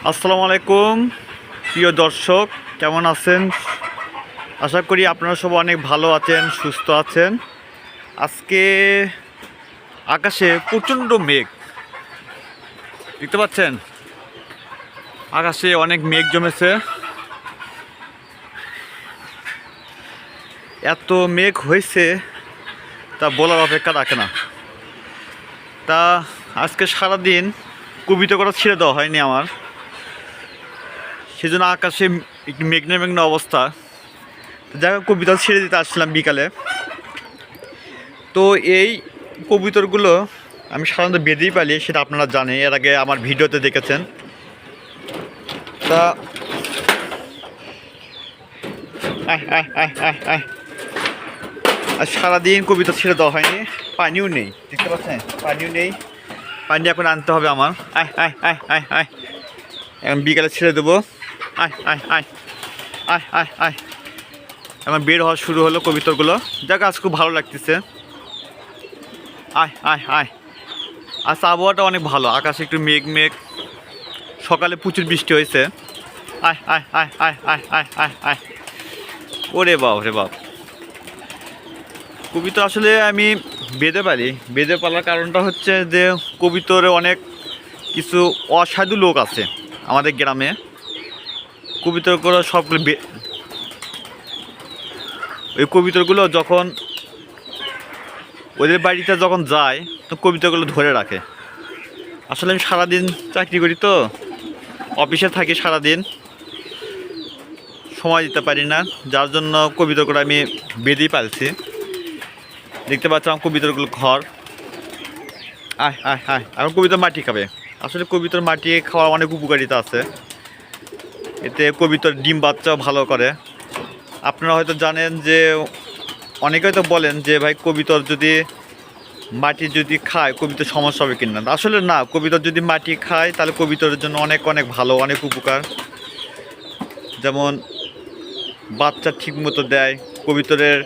আসসালামু আলাইকুম প্রিয় দর্শক, কেমন আছেন? আশা করি আপনারা সব অনেক ভালো আছেন, সুস্থ আছেন। আজকে আকাশে প্রচণ্ড মেঘ দেখতে পাচ্ছেন। আকাশে অনেক মেঘ জমেছে। এত মেঘ হয়েছে তা বলার অপেক্ষা রাখে না। তা আজকে সারাদিন কবিতা করা ছেড়ে দেওয়া হয়নি আমার, সেজন্য আকাশে একটু মেঘনা মেঘনা অবস্থা। যাই হোক, কবিতা ছেড়ে দিতে আসলাম বিকালে। তো এই কবুতরগুলো আমি সাধারণত বেঁধেই পালি, সেটা আপনারা জানেন, এর আগে আমার ভিডিওতে দেখেছেন। তা আর সারাদিন কবিতা ছেড়ে দেওয়া হয়নি, পানিও নেই, দেখতে পাচ্ছেন পানিও নেই। পানি এখন আনতে হবে আমার। এখন বিকালে ছেড়ে দেবো। এখন বের হওয়া শুরু হলো কবিতরগুলো। যাক, আজ খুব ভালো লাগতেছে। আচ্ছা, আবহাওয়াটা অনেক ভালো, আকাশে একটু মেঘ মেঘ, সকালে প্রচুর বৃষ্টি হয়েছে। ওরে বাপ রে বাপ। কবিতর আসলে আমি বেঁধে পারি। বেঁধে পালার কারণটা হচ্ছে যে কবিতরে অনেক কিছু অসাধু লোক আছে আমাদের গ্রামে। কবিতরগুলো সবগুলো ওই কবিতরগুলো যখন ওদের বাড়িতে যখন যায় তো কবিতাগুলো ধরে রাখে। আসলে আমি সারাদিন চাকরি করি, তো অফিসে থাকি, সারাদিন সময় দিতে পারি না, যার জন্য কবিতাগুলো আমি বেঁধেই পালছি। দেখতে পাচ্ছি আমার কবিতাগুলো ঘর। এখন কবিতার মাটি খাবে। আসলে কবিতার মাটি খাওয়ার অনেক উপকারিতা আছে। এতে কবিতার ডিম বাচ্চাও ভালো করে। আপনারা হয়তো জানেন যে অনেকে হয়তো বলেন যে ভাই, কবিতর যদি মাটি যদি খায় কবিতার সমস্যা হবে কিনা। আসলে না, কবিতর যদি মাটি খায় তাহলে কবিতরের জন্য অনেক অনেক ভালো, অনেক উপকার। যেমন বাচ্চা ঠিক মতো দেয়, কবিতরের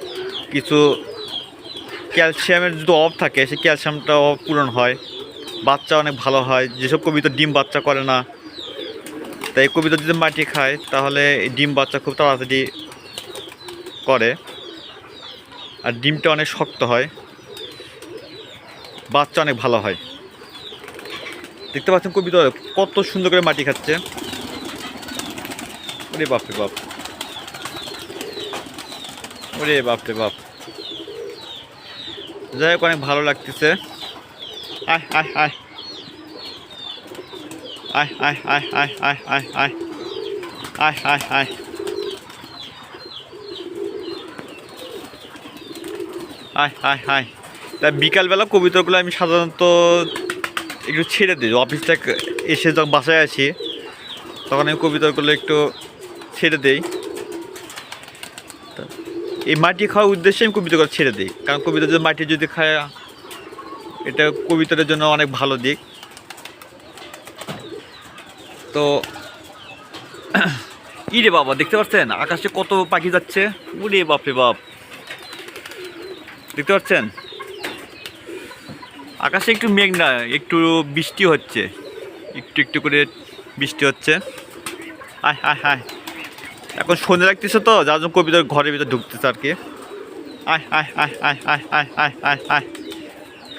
কিছু ক্যালসিয়ামের যদি অভাব থাকে সেই ক্যালসিয়ামটাও পূরণ হয়, বাচ্চা অনেক ভালো হয়। যেসব কবিতর ডিম বাচ্চা করে না, তাই কবিতর যদি মাটি খায় তাহলে এই ডিম বাচ্চা খুব তাড়াতাড়ি করে, আর ডিমটা অনেক শক্ত হয়, বাচ্চা অনেক ভালো হয়। দেখতে পাচ্ছেন কবিতর কত সুন্দর করে মাটি খাচ্ছে। ওরে বাপরে বাপ, ওরে বাপরে বাপ। যাই হোক, অনেক ভালো লাগতেছে। আয় আয় আয় আয় আয় আয় আয় আয় আয় আয় আয় আয় আয় আয় আয় আয়। তা বিকালবেলা কবিতরগুলো আমি সাধারণত একটু ছেড়ে দিই। অফিস থেকে এসে যখন বাসায় আসি তখন আমি কবিতরগুলো একটু ছেড়ে দিই। এই মাটি খাওয়ার উদ্দেশ্যে আমি কবিতাগুলো ছেড়ে দিই, কারণ কবিতা যদি মাটি যদি খায় এটা কবিতার জন্য অনেক ভালো দিক। তো ইরে বাবা, দেখতে পাচ্ছেন আকাশে কত পাখি যাচ্ছে। উরে বাপরে বাপ, দেখতে পাচ্ছেন আকাশে একটু মেঘ না, একটু বৃষ্টি হচ্ছে, একটু একটু করে বৃষ্টি হচ্ছে। আয় আয় আয়। এখন সন্ধে লাগতেছে, তো যার জন্য কবিতার ঘরের ভিতরে ঢুকতেছে আর কি। আয় আয় আয় আয় আয় আয় আয় আয় আয়।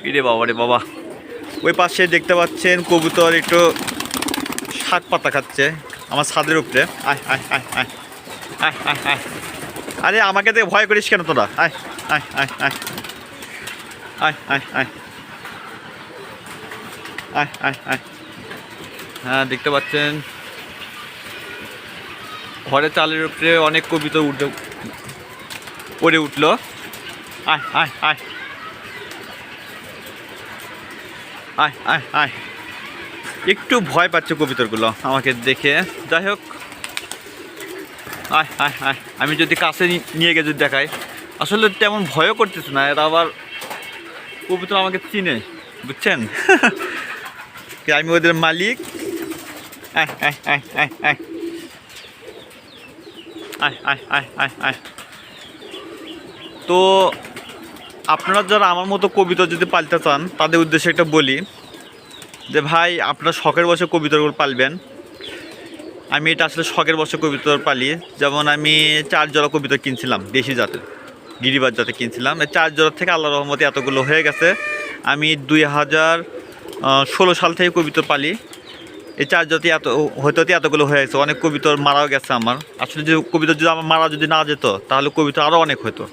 ইরে বাবা রে বাবা। ওই পাশে দেখতে পাচ্ছেন কবুতর একটু শাক পাতা খাচ্ছে আমার ছাদের উপরে। আয় আয় আয় আয় আয় আয় আয়। আরে আমাকে দেখে ভয় করিস কেন তোরা? আয় আয় আয় আয় আয় আয় আয় আয় আয় আয়। হ্যাঁ, দেখতে পাচ্ছেন ঘরের চালের উপরে অনেক কবিতা পড়ে উঠলো। আয় আয় আয় আয় আয় আয়। একটু ভয় পাচ্ছে কবিতরগুলো আমাকে দেখে। যাই হোক, আয় আয় আয়। আমি যদি কাছে নিয়ে গিয়ে যদি দেখাই, আসলে তেমন ভয়ও করতেছে না, এরা আবার কবিতর আমাকে চিনে, বুঝছেন? আমি ওদের মালিক। আয় আয় আয় আয় আয় আয় আয় আয় আয় আয়। তো আপনারা যারা আমার মতো কবিতা যদি পালতে চান তাদের উদ্দেশ্যে একটা বলি যে ভাই, আপনারা শখের বসে কবিতরগুলো পালবেন, আমি এটা আসলে শখের বশে কবুতর পালি। যেমন আমি 4 জোড়া কবুতর কিনছিলাম দেশি জাতের, গিরিবাজ জাতে কিনছিলাম। এই 4 জোড়া থেকে আল্লাহর রহমতে এতগুলো হয়ে গেছে। আমি 2016 সাল থেকে কবুতর পালি। এই 4 জাতি হতে এতগুলো হয়ে গেছে। অনেক কবুতর মারাও গেছে আমার। আসলে যে কবুতর যদি আমার মারা যদি না যেত তাহলে কবুতর আরও অনেক হতো।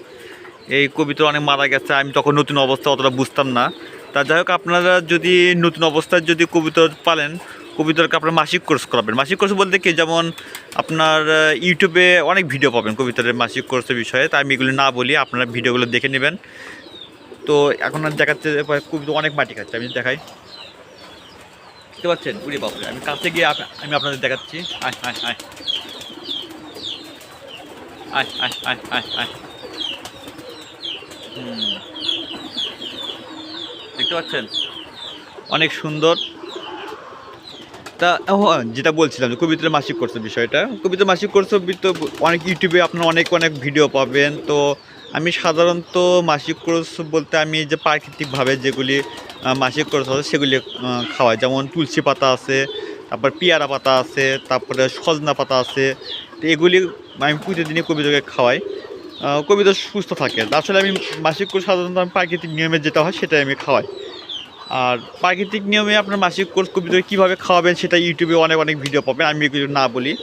এই কবুতর অনেক মারা গেছে, আমি তখন নতুন অবস্থা অতটা বুঝতাম না। তা যাই হোক, আপনারা যদি নতুন অবস্থায় যদি কবুতর পালেন, কবুতরকে আপনার মাসিক কোর্স করাবেন। মাসিক কোর্স বলতে কি, যেমন আপনার ইউটিউবে অনেক ভিডিও পাবেন কবুতরের মাসিক কোর্সের বিষয়ে। তাই আমি এগুলো না বলি, আপনারা ভিডিওগুলো দেখে নেবেন। তো এখন আর দেখাচ্ছে কবুতর অনেক মাটি খাচ্ছে, আমি দেখাই। দেখতে পাচ্ছেন? উড়ে বাপরে, আমি কাছে গিয়ে আমি আপনাদের দেখাচ্ছি। আয় আয় আয় আয় আয় আয় আয় আয় দেখতে পাচ্ছেন? অনেক সুন্দর। তা যেটা বলছিলাম যে কবিতার মাসিক কোর্সের বিষয়টা, কবিতার মাসিক কোর্সের তো অনেক ইউটিউবে আপনার অনেক অনেক ভিডিও পাবেন। তো আমি সাধারণত মাসিক কোর্স বলতে আমি যে প্রাকৃতিকভাবে যেগুলি মাসিক কোর্স আছে সেগুলি খাওয়াই। যেমন তুলসী পাতা আছে, তারপর পেয়ারা পাতা আছে, তারপরে সজনা পাতা আছে। তো এগুলি আমি প্রতিদিনই কবিতাকে খাওয়াই, কবিতা সুস্থ থাকে। আসলে আমি মাসিক কোর্স সাধারণত আমি প্রাকৃতিক নিয়মে যেটা হয় সেটাই আমি খাওয়াই। আর প্রাকৃতিক নিয়মে আপনার মাসিক কোর্স কবিতর কীভাবে খাওয়াবেন সেটা ইউটিউবে অনেক অনেক ভিডিও পাবেন, আমি এগুলো না বলি।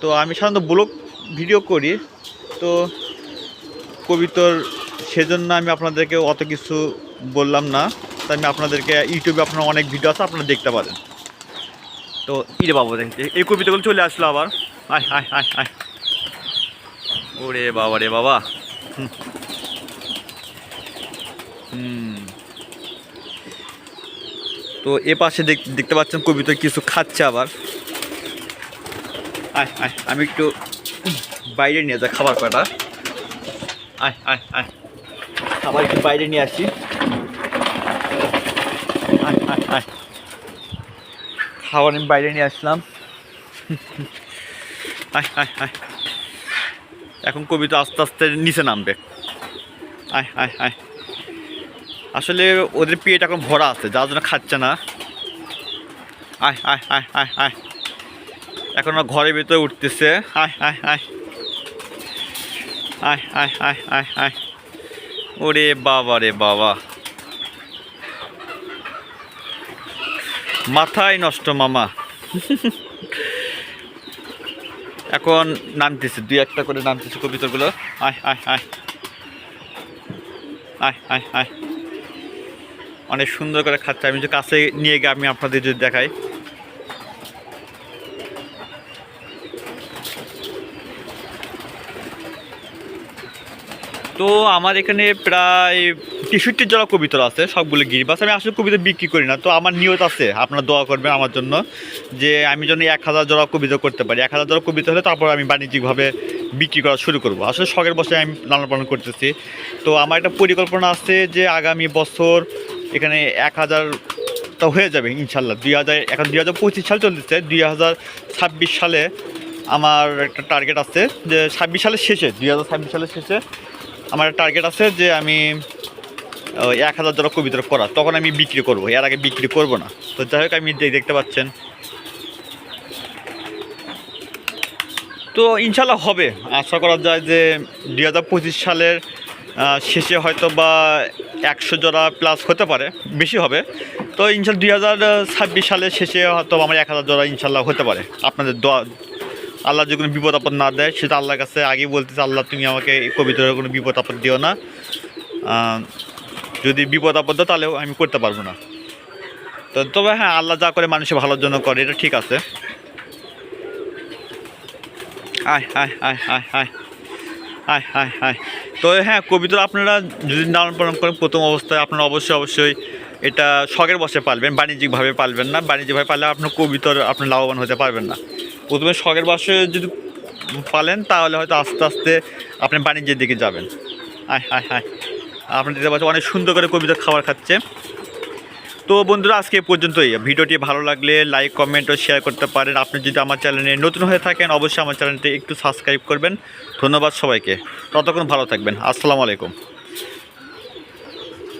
তো আমি সাধারণত ব্লগ ভিডিও করি, তো কবিতর সেজন্য আমি আপনাদেরকে অত কিছু বললাম না। তাই আমি আপনাদেরকে ইউটিউবে আপনার অনেক ভিডিও আছে, আপনারা দেখতে পারেন। তো ইরে বাবা, দেখছি এই কবিতাগুলো চলে আসলো আবার। আয় আয় আয় আয়, ওরে বাবা রে বাবা। তো এ পাশে দেখতে পাচ্ছেন কবিতা কিছু খাচ্ছে আবার। আয় আয়, আমি একটু বাইরে নিয়ে যাই খাবার কটা। আয় আয় আয়, খাবার একটু বাইরে নিয়ে আসি। আয় আয় আয়, খাবার আমি বাইরে নিয়ে আসলাম। আয় আয় আয়, এখন কবিতা আস্তে আস্তে নিচে নামবে। আয় আয় আয়, আসলে ওদের পেট এখন ভরা আছে, যার জন্য খাচ্ছে না। আয় আয় আয় আয় আয়, এখন ঘরের ভিতরে উঠতেছে। আয় আয় আয় আয় আয় আয় আয় আয়, ওরে বাবা রে বাবা, মাথায় নষ্ট মামা। এখন নামতেছে, 2-1টা করে নামতেছে কবিতরগুলো। আয় আয় আয় আয় আয় আয়, অনেক সুন্দর করে খাচ্ছে। আমি যে কাছে নিয়ে গিয়ে আমি আপনাদের যদি দেখাই, তো আমার এখানে প্রায় 63 জোড়া কবিতর আছে, সবগুলো গিরিবাজ। আমি আসলে কবিতা বিক্রি করি না। তো আমার নিয়ত আছে, আপনারা দোয়া করবেন আমার জন্য, যে আমি যেন 1000 জোড়া কবিতা করতে পারি। 1000 জোড়া কবিতা হলে তারপর আমি বাণিজ্যিকভাবে বিক্রি করা শুরু করব। আসলে শখের বসে আমি লালন পালন করতেছি। তো আমার একটা পরিকল্পনা আছে যে আগামী বছর এখানে 1000 তো হয়ে যাবে ইনশাল্লাহ। 2000, এখন 2025 সাল চলতেছে, 2026 সালে আমার একটা টার্গেট আছে যে 26 সালের শেষে, 2026 সালের শেষে আমার একটা টার্গেট আছে যে আমি 1000 জোড়া কবিতর করা, তখন আমি বিক্রি করব, এর আগে বিক্রি করব না। তো যাই হোক, আমি দেখতে পাচ্ছেন, তো ইনশাল্লাহ হবে। আশা করা যায় যে 2025 সালের শেষে হয়তো বা 100 জোড়া প্লাস হতে পারে, বেশি হবে। তো ইনশাল্লাহ 2026 সালের শেষে হয়তো আমার 1000 জোড়া ইনশাল্লাহ হতে পারে। আপনাদের দোয়া, আল্লাহ যদি কোনো বিপদ আপদ না দেয়, সেটা আল্লাহর কাছে আগেই বলতেছে, আল্লাহ তুমি আমাকে এই কবিতার কোনো বিপদ আপদ দিও না। যদি বিপদ আপদ দাও তাহলেও আমি করতে পারবো না। তো তবে হ্যাঁ, আল্লাহ যা করে মানুষের ভালোর জন্য করে, এটা ঠিক আছে। আয় আয় আয় আয় আয় আয় আয় আয়, তো হ্যাঁ, কবিতা আপনারা যদি লালন পালন করেন প্রথম অবস্থায়, আপনারা অবশ্যই এটা শখের বসে পালবেন, বাণিজ্যিকভাবে পালবেন না। বাণিজ্যিকভাবে পারলে আপনার কবিতার আপনি লাভবান হতে পারবেন না। প্রথমে শখের বসে যদি পালেন তাহলে হয়তো আস্তে আস্তে আপনি বাণিজ্যের দিকে যাবেন। আয় আয় আয়, আপনি দিতে পারছেন অনেক সুন্দর করে কবিতার খাবার খাচ্ছে। তো বন্ধুরা, আজকে এই পর্যন্তই। ভিডিওটি ভালো লাগলে লাইক, কমেন্ট ও শেয়ার করতে পারেন। আপনি যদি আমার চ্যানেলে নতুন হয়ে থাকেন, অবশ্যই আমার চ্যানেলটি একটু সাবস্ক্রাইব করবেন। ধন্যবাদ সবাইকে, ততক্ষণ ভালো থাকবেন। আসসালামু আলাইকুম।